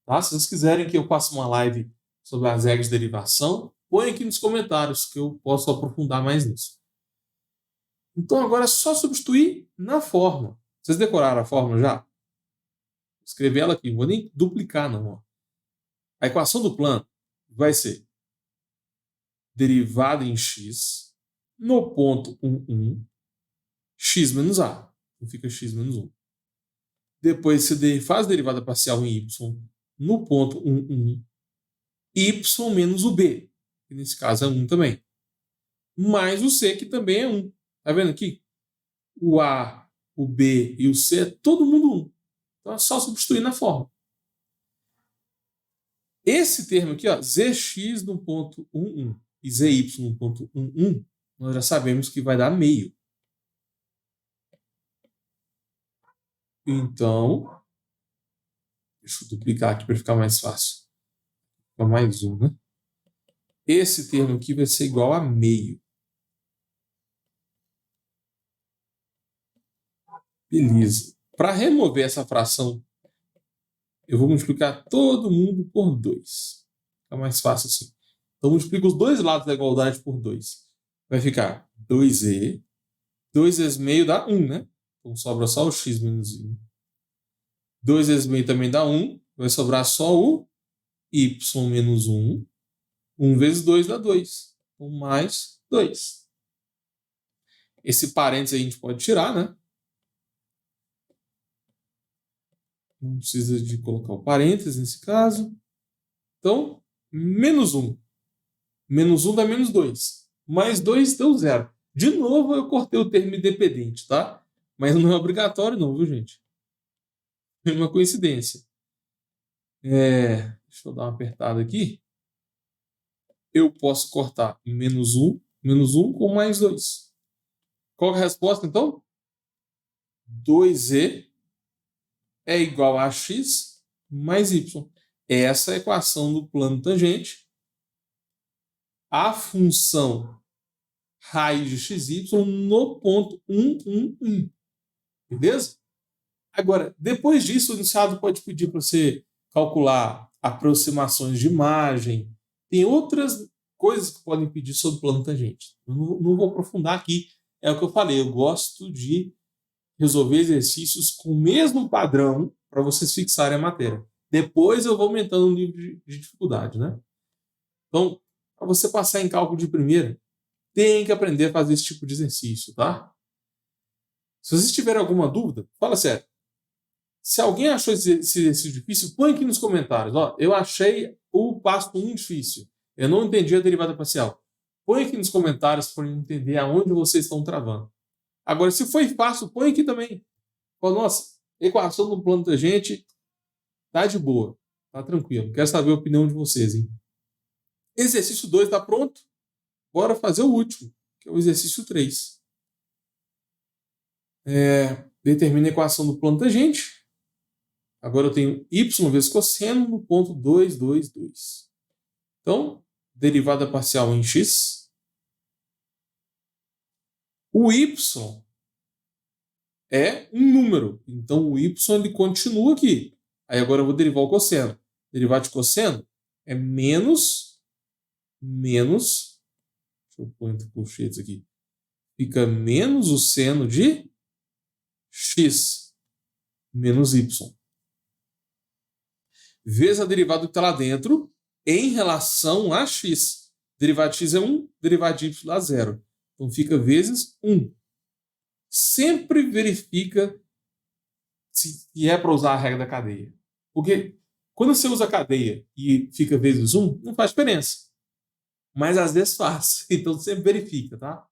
Speaker 1: Tá? Se vocês quiserem que eu faça uma live sobre as regras de derivação, põe aqui nos comentários que eu posso aprofundar mais nisso. Então agora é só substituir na fórmula. Vocês decoraram a fórmula já? Vou escrever ela aqui, não vou nem duplicar não. Ó. A equação do plano vai ser derivada em x no ponto 1, x menos a. Então fica x menos 1. Depois você faz derivada parcial em y no ponto 1, y menos o b, que nesse caso é 1 também. Mais o c, que também é 1. Tá vendo aqui? O a, o b e o c é todo mundo 1. Então é só substituir na fórmula. Esse termo aqui, ó, zx no ponto 1 e zy no ponto 1, nós já sabemos que vai dar meio. Então, deixa eu duplicar aqui para ficar mais fácil. Fica mais 1, né? Esse termo aqui vai ser igual a meio. Beleza. Para remover essa fração, eu vou multiplicar todo mundo por 2. Fica mais fácil assim. Então, multiplico os dois lados da igualdade por 2. Vai ficar 2e. 2 vezes meio dá 1, né? Então, sobra só o x menos y. 2 vezes meio também dá 1. Vai sobrar só o y menos 1. 1 vezes 2 dá 2. Então, mais 2. Esse parênteses a gente pode tirar, né? Não precisa de colocar o parênteses nesse caso. Então, menos 1. Menos 1 dá menos 2. Mais 2 deu 0. De novo, eu cortei o termo independente, tá? Mas não é obrigatório não, viu, gente? É uma coincidência. Deixa eu dar uma apertada aqui. Eu posso cortar menos 1 com mais 2. Qual é a resposta, então? 2e é igual a x mais y. Essa é a equação do plano tangente. A função raiz de xy no ponto 1. Beleza? Agora, depois disso, o iniciado pode pedir para você calcular aproximações de imagem. Tem outras coisas que podem pedir sobre o plano tangente. Eu não vou aprofundar aqui. É o que eu falei. Eu gosto de resolver exercícios com o mesmo padrão para vocês fixarem a matéria. Depois eu vou aumentando o nível de dificuldade, né? Então, para você passar em cálculo de primeira, tem que aprender a fazer esse tipo de exercício, tá? Se vocês tiverem alguma dúvida, fala sério. Se alguém achou esse exercício difícil, põe aqui nos comentários. Ó, eu achei o passo 1 difícil. Eu não entendi a derivada parcial. Põe aqui nos comentários para eu entender aonde vocês estão travando. Agora, se foi fácil, põe aqui também. Fala, nossa, equação do plano tangente tá de boa. Tá tranquilo. Quero saber a opinião de vocês, hein? Exercício 2 está pronto. Bora fazer o último, que é o exercício 3. Determina a equação do plano tangente. Agora eu tenho y vezes cosseno no ponto 2. Então, derivada parcial em x. O y é um número. Então, o y ele continua aqui. Aí agora eu vou derivar o cosseno. Derivada de cosseno é menos. Deixa eu pôr entre colchetes aqui. Fica menos o seno de x menos y. Vezes a derivada que está lá dentro em relação a x. Derivada de x é 1, derivada de y dá 0. Então fica vezes 1. Sempre verifica se é para usar a regra da cadeia. Porque quando você usa a cadeia e fica vezes 1, não faz diferença. Mas às vezes faz. Então sempre verifica, tá?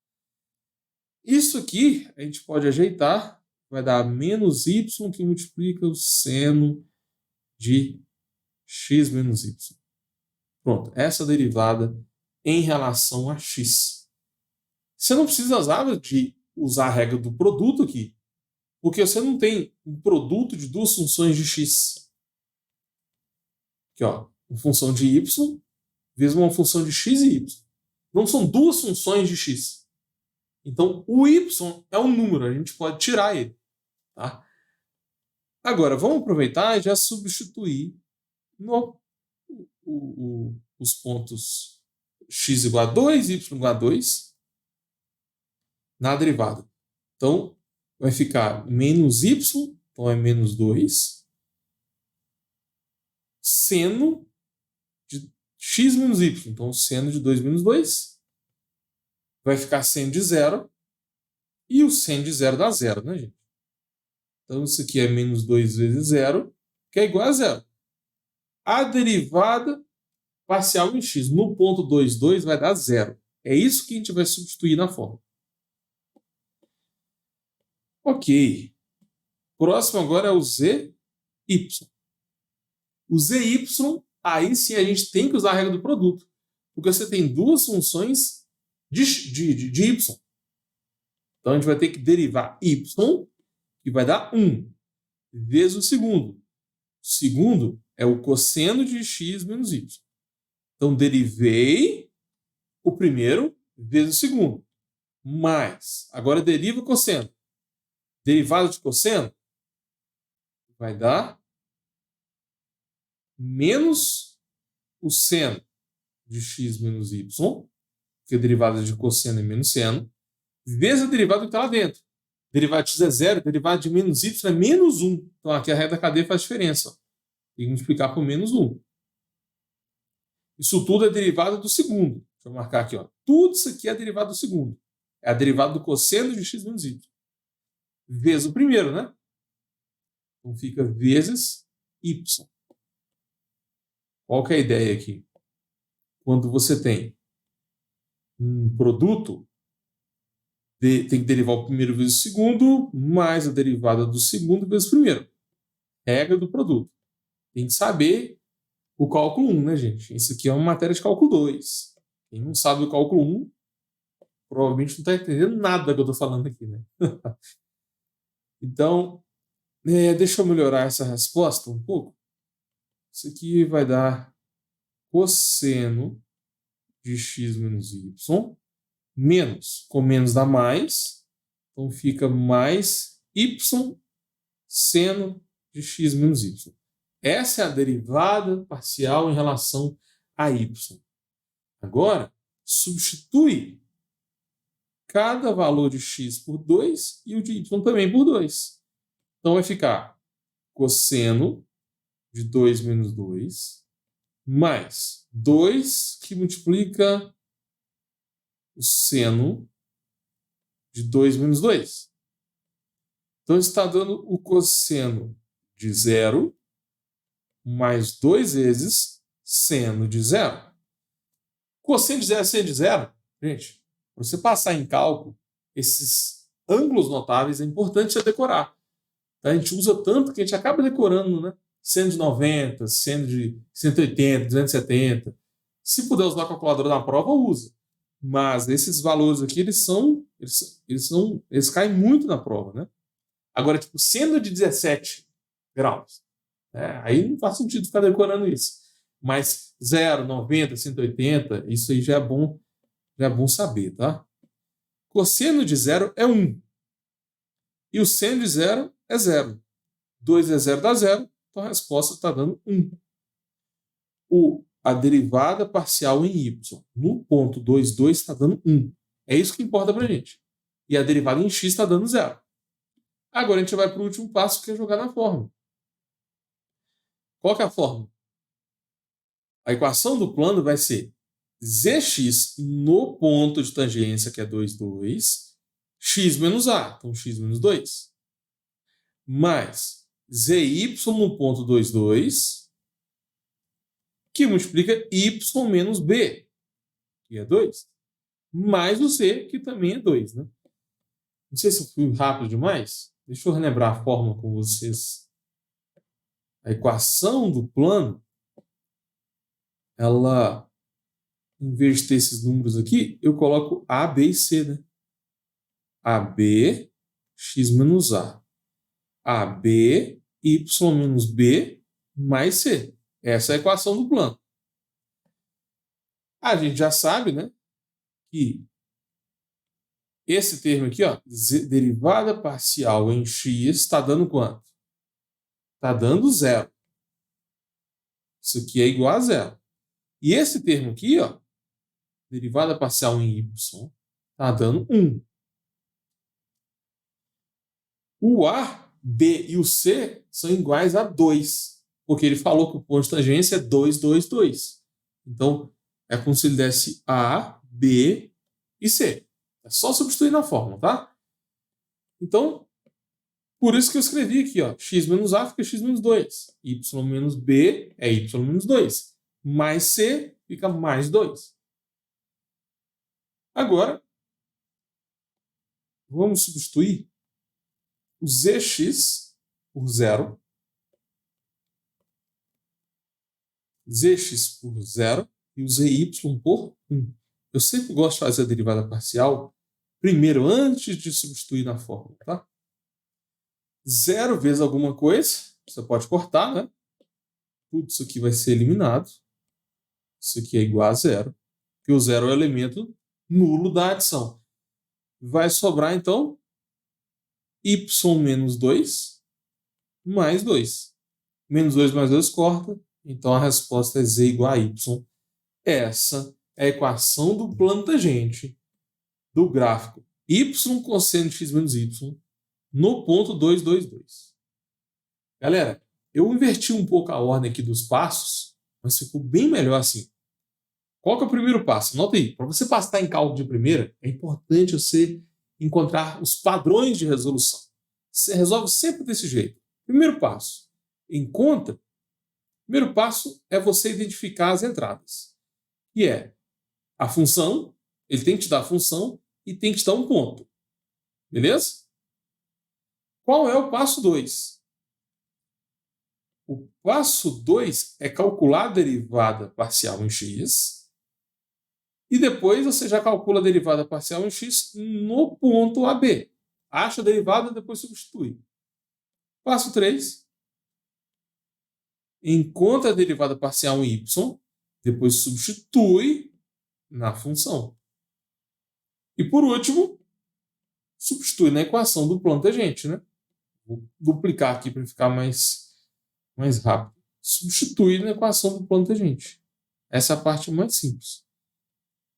Speaker 1: Isso aqui a gente pode ajeitar. Vai dar menos y que multiplica o seno de x menos y. Pronto. Essa derivada em relação a x. Você não precisa usar a regra do produto aqui. Porque você não tem um produto de duas funções de x. Aqui, ó, uma função de y vezes uma função de x e y. Não são duas funções de x. Então, o y é um número, a gente pode tirar ele. Tá? Agora, vamos aproveitar e já substituir os pontos x igual a 2, y igual a 2 na derivada. Então, vai ficar menos y, então é menos 2, seno de x menos y. Então, seno de 2 menos 2 vai ficar seno de 0. E o seno de 0 dá 0, né, gente? Então, isso aqui é menos 2 vezes 0, que é igual a 0. A derivada parcial em x no ponto 2, 2 vai dar 0. É isso que a gente vai substituir na fórmula. Ok. Próximo agora é o zy. O zy, aí sim a gente tem que usar a regra do produto. Porque você tem duas funções de y. Então a gente vai ter que derivar y, que vai dar 1, vezes o segundo. O segundo é o cosseno de x menos y. Então derivei o primeiro vezes o segundo. Mais, agora deriva o cosseno. Derivada de cosseno vai dar menos o seno de x menos y, porque a derivada de cosseno é menos seno, vezes a derivada que está lá dentro. Derivada de x é 0, derivada de menos y é menos 1. Então aqui a reta da cadeia faz diferença. Ó. Tem que multiplicar por menos 1. Isso tudo é derivada do segundo. Deixa eu marcar aqui. Ó. Tudo isso aqui é derivada do segundo. É a derivada do cosseno de x menos y. Vezes o primeiro, né? Então fica vezes y. Qual que é a ideia aqui? Quando você tem um produto, tem que derivar o primeiro vezes o segundo, mais a derivada do segundo vezes o primeiro. Regra do produto. Tem que saber o cálculo 1, né, gente? Isso aqui é uma matéria de cálculo 2. Quem não sabe o cálculo 1, provavelmente não está entendendo nada que eu estou falando aqui, né? Então, deixa eu melhorar essa resposta um pouco. Isso aqui vai dar cosseno de x menos y, menos, com menos dá mais, então fica mais y seno de x menos y. Essa é a derivada parcial em relação a y. Agora, substitui cada valor de x por 2 e o de y também por 2. Então vai ficar cosseno de 2 menos 2 mais 2 que multiplica o seno de 2 menos 2. Então está dando o cosseno de 0 mais 2 vezes seno de 0. Cosseno de 0 é seno de 0. Gente, para você passar em cálculo, esses ângulos notáveis é importante você decorar. A gente usa tanto que a gente acaba decorando, né? Seno de 90, seno de 180, 270. Se puder usar a calculadora na prova, usa. Mas esses valores aqui, eles caem muito na prova, né? Agora, tipo, seno de 17 graus. Aí não faz sentido ficar decorando isso. Mas 0, 90, 180, isso aí já é bom saber, tá? Cosseno de 0 é 1. E o seno de 0 é 0. 2 vezes 0 dá 0. Então a resposta está dando 1. A derivada parcial em y no ponto 2, 2 está dando 1. É isso que importa para a gente. E a derivada em x está dando 0. Agora a gente vai para o último passo, que é jogar na fórmula. Qual que é a fórmula? A equação do plano vai ser zx no ponto de tangência, que é 2, 2, x menos a, então x menos 2, mais zy no ponto 2, 2, que multiplica y menos b, que é 2, mais o c, que também é 2. Né? Não sei se eu fui rápido demais. Deixa eu relembrar a fórmula com vocês. A equação do plano, ela, em vez de ter esses números aqui, eu coloco a, b e c. Né? AB, x menos a. AB, y menos b, mais c. Essa é a equação do plano. A gente já sabe, né, que esse termo aqui, ó, derivada parcial em x, está dando quanto? Está dando zero. Isso aqui é igual a zero. E esse termo aqui, ó, derivada parcial em y, está dando 1. O A, B e o C são iguais a 2, porque ele falou que o ponto de tangência é 2, 2, 2. Então, é como se ele desse A, B e C. É só substituir na fórmula, tá? Então, por isso que eu escrevi aqui, ó, x menos A fica x menos 2. Y menos B é y menos 2. Mais C fica mais 2. Agora, vamos substituir o Zx por 0. Zx por 0 e o Zy por 1. Eu sempre gosto de fazer a derivada parcial primeiro, antes de substituir na fórmula, tá? 0 vezes alguma coisa, você pode cortar, né? Tudo isso aqui vai ser eliminado. Isso aqui é igual a 0, porque o 0 é o elemento nulo da adição. Vai sobrar, então, y menos 2 mais 2. Menos 2 mais 2 corta, então a resposta é z igual a y. Essa é a equação do plano tangente do gráfico y cosseno de x menos y no ponto 2, 2, 2. Galera, eu inverti um pouco a ordem aqui dos passos, mas ficou bem melhor assim. Qual que é o primeiro passo? Nota aí, para você passar em cálculo de primeira, é importante você encontrar os padrões de resolução. Você resolve sempre desse jeito. Primeiro passo, encontra. Primeiro passo é você identificar as entradas, que é a função, ele tem que te dar a função e tem que te dar um ponto. Beleza? Qual é o passo 2? O passo 2 é calcular a derivada parcial em x e depois você já calcula a derivada parcial em x no ponto AB. Acha a derivada e depois substitui. Passo 3. Encontra a derivada parcial em y, depois substitui na função. E por último, substitui na equação do plano tangente, né? Vou duplicar aqui para ficar mais rápido. Substitui na equação do plano tangente. Essa é a parte mais simples.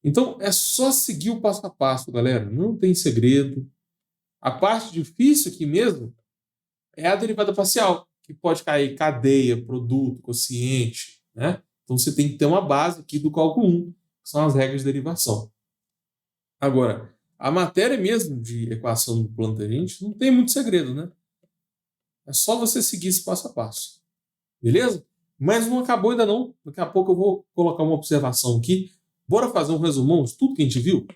Speaker 1: Então, é só seguir o passo a passo, galera. Não tem segredo. A parte difícil aqui mesmo é a derivada parcial, que pode cair cadeia, produto, quociente, né? Então, você tem que ter uma base aqui do cálculo 1, que são as regras de derivação. Agora, a matéria mesmo de equação do plano tangente não tem muito segredo, né? É só você seguir esse passo a passo. Beleza? Mas não acabou ainda não. Daqui a pouco eu vou colocar uma observação aqui. Bora fazer um resumão de tudo que a gente viu?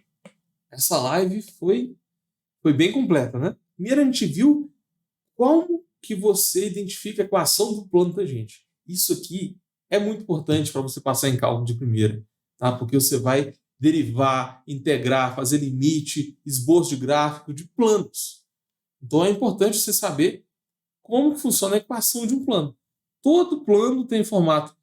Speaker 1: Essa live foi bem completa, né? Primeiro a gente viu como que você identifica a equação do plano tangente. Isso aqui é muito importante para você passar em cálculo de primeira, tá? Porque você vai derivar, integrar, fazer limite, esboço de gráfico de planos. Então é importante você saber como funciona a equação de um plano. Todo plano tem formato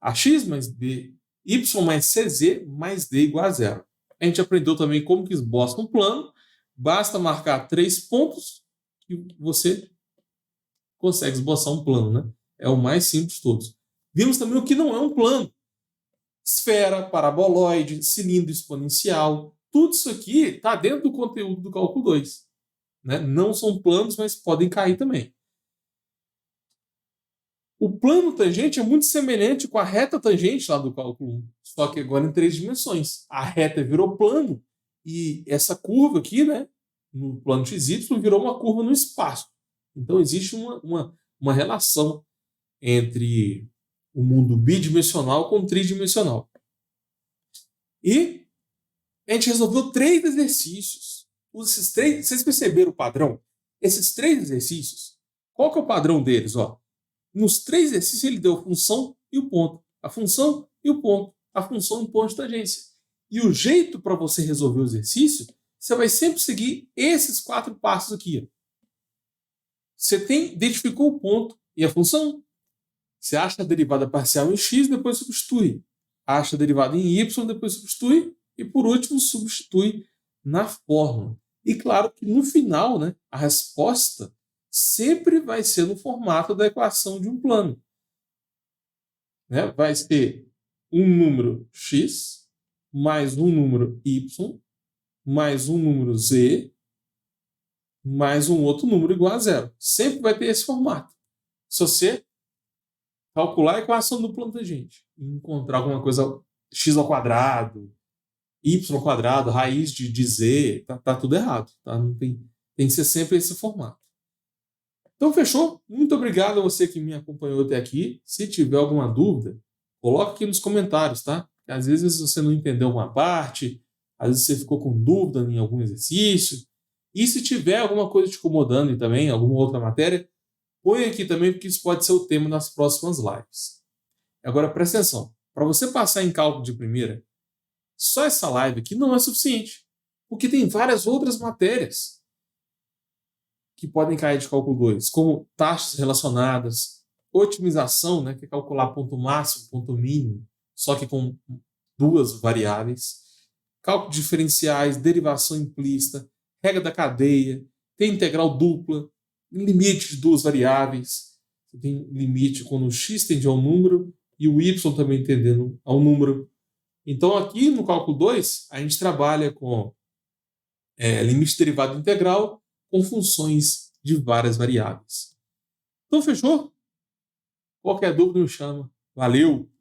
Speaker 1: ax mais b, y mais cz mais d igual a 0. A gente aprendeu também como que esboça um plano. Basta marcar 3 pontos e você consegue esboçar um plano, né? É o mais simples de todos. Vimos também o que não é um plano. Esfera, paraboloide, cilindro exponencial. Tudo isso aqui está dentro do conteúdo do cálculo 2. Né? Não são planos, mas podem cair também. O plano tangente é muito semelhante com a reta tangente lá do cálculo 1, só que agora em 3 dimensões. A reta virou plano e essa curva aqui, né, no plano XY, virou uma curva no espaço. Então existe uma relação entre o mundo bidimensional com o tridimensional. E a gente resolveu 3 exercícios. Vocês perceberam o padrão? Esses 3 exercícios, qual que é o padrão deles? Ó? Nos 3 exercícios ele deu a função e o ponto. A função e o ponto. A função e o ponto de tangência. E o jeito para você resolver o exercício, você vai sempre seguir esses 4 passos aqui. Ó. Você identificou o ponto e a função. Você acha a derivada parcial em x, depois substitui. Acha a derivada em y, depois substitui. E, por último, substitui na fórmula. E claro que no final, né, a resposta sempre vai ser no formato da equação de um plano. Né? Vai ser um número x, mais um número y, mais um número z, mais um outro número igual a zero. Sempre vai ter esse formato. Se você calcular a equação do plano tangente e encontrar alguma coisa x ao quadrado, y ao quadrado, raiz de z, tá tudo errado. Tá? Não tem que ser sempre esse formato. Então, fechou? Muito obrigado a você que me acompanhou até aqui. Se tiver alguma dúvida, coloque aqui nos comentários, tá? Porque às vezes você não entendeu uma parte, às vezes você ficou com dúvida em algum exercício. E se tiver alguma coisa te incomodando também, alguma outra matéria, põe aqui também, porque isso pode ser o tema das próximas lives. Agora, presta atenção. Para você passar em cálculo de primeira, só essa live aqui não é suficiente, porque tem várias outras matérias que podem cair de cálculo 2, como taxas relacionadas, otimização, né, que é calcular ponto máximo, ponto mínimo, só que com duas variáveis, cálculo de diferenciais, derivação implícita, regra da cadeia, tem integral dupla, limite de duas variáveis, tem limite quando o x tende ao número e o y também tendendo ao número. Então, aqui no cálculo 2, a gente trabalha com limite derivado integral com funções de várias variáveis. Então, fechou? Qualquer dúvida, me chama. Valeu!